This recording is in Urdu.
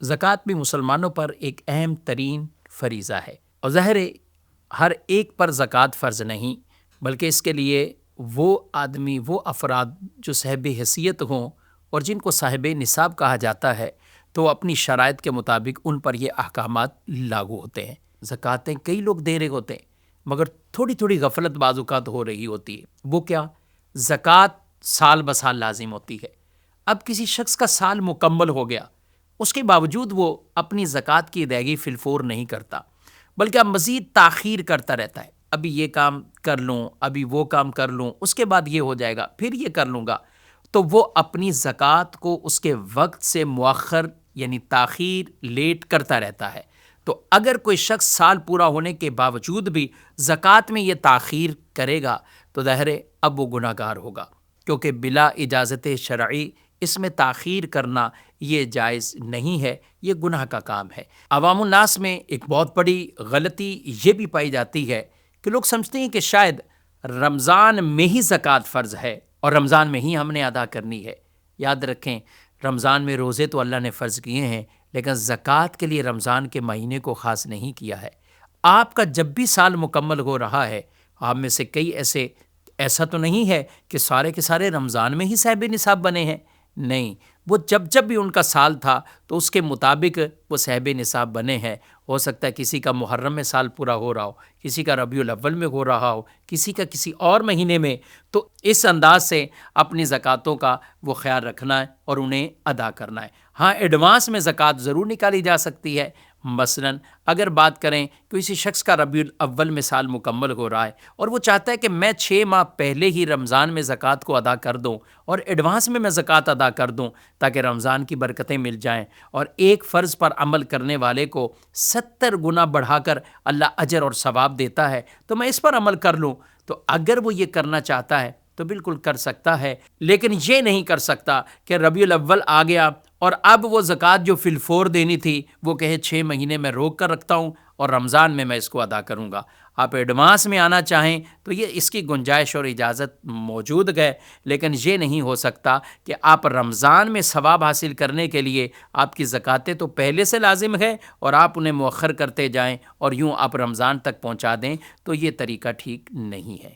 زکوٰۃ بھی مسلمانوں پر ایک اہم ترین فریضہ ہے، اور ظاہر ہے ہر ایک پر زکوٰۃ فرض نہیں، بلکہ اس کے لیے وہ آدمی، وہ افراد جو صاحب حیثیت ہوں اور جن کو صاحب نصاب کہا جاتا ہے، تو اپنی شرائط کے مطابق ان پر یہ احکامات لاگو ہوتے ہیں۔ زکوٰتیں کئی لوگ دے رہے ہوتے ہیں، مگر تھوڑی تھوڑی غفلت بعض اوقات ہو رہی ہوتی ہے۔ وہ کیا؟ زکوٰۃ سال بسال لازم ہوتی ہے۔ اب کسی شخص کا سال مکمل ہو گیا، اس کے باوجود وہ اپنی زکوٰۃ کی ادائیگی فی الفور نہیں کرتا، بلکہ اب مزید تاخیر کرتا رہتا ہے۔ ابھی یہ کام کر لوں، ابھی وہ کام کر لوں، اس کے بعد یہ ہو جائے گا، پھر یہ کر لوں گا، تو وہ اپنی زکوٰۃ کو اس کے وقت سے مؤخر یعنی تاخیر لیٹ کرتا رہتا ہے۔ تو اگر کوئی شخص سال پورا ہونے کے باوجود بھی زکوٰۃ میں یہ تاخیر کرے گا تو ظاہر ہے اب وہ گناہ گار ہوگا، کیونکہ بلا اجازت شرعی اس میں تاخیر کرنا یہ جائز نہیں ہے، یہ گناہ کا کام ہے۔ عوام الناس میں ایک بہت بڑی غلطی یہ بھی پائی جاتی ہے کہ لوگ سمجھتے ہیں کہ شاید رمضان میں ہی زکوٰۃ فرض ہے اور رمضان میں ہی ہم نے ادا کرنی ہے۔ یاد رکھیں، رمضان میں روزے تو اللہ نے فرض کیے ہیں، لیکن زکوٰۃ کے لیے رمضان کے مہینے کو خاص نہیں کیا ہے۔ آپ کا جب بھی سال مکمل ہو رہا ہے، آپ میں سے کئی ایسا تو نہیں ہے کہ سارے کے سارے رمضان میں ہی صاحب نصاب بنے ہیں، نہیں، وہ جب بھی ان کا سال تھا تو اس کے مطابق وہ صاحب نصاب بنے ہیں۔ ہو سکتا ہے کسی کا محرم میں سال پورا ہو رہا ہو، کسی کا ربیع الاول میں ہو رہا ہو، کسی کا کسی اور مہینے میں، تو اس انداز سے اپنی زکوٰۃوں کا وہ خیال رکھنا ہے اور انہیں ادا کرنا ہے۔ ہاں، ایڈوانس میں زکوٰۃ ضرور نکالی جا سکتی ہے۔ مثلاً اگر بات کریں کہ کسی شخص کا ربیع الاول میں سال مکمل ہو رہا ہے اور وہ چاہتا ہے کہ میں 6 ماہ پہلے ہی رمضان میں زکوٰۃ کو ادا کر دوں اور ایڈوانس میں زکوٰۃ ادا کر دوں تاکہ رمضان کی برکتیں مل جائیں، اور ایک فرض پر عمل کرنے والے کو 70 گنا بڑھا کر اللہ اجر اور ثواب دیتا ہے، تو میں اس پر عمل کر لوں، تو اگر وہ یہ کرنا چاہتا ہے تو بالکل کر سکتا ہے، لیکن یہ نہیں کر سکتا کہ ربیع الاول آ گیا اور اب وہ زکوٰۃ جو فی الفور دینی تھی وہ کہے 6 مہینے میں روک کر رکھتا ہوں اور رمضان میں اس کو ادا کروں گا۔ آپ ایڈوانس میں آنا چاہیں تو یہ اس کی گنجائش اور اجازت موجود ہے، لیکن یہ نہیں ہو سکتا کہ آپ رمضان میں ثواب حاصل کرنے کے لیے آپ کی زکوٰتیں تو پہلے سے لازم ہے اور آپ انہیں مؤخر کرتے جائیں اور یوں آپ رمضان تک پہنچا دیں، تو یہ طریقہ ٹھیک نہیں ہے۔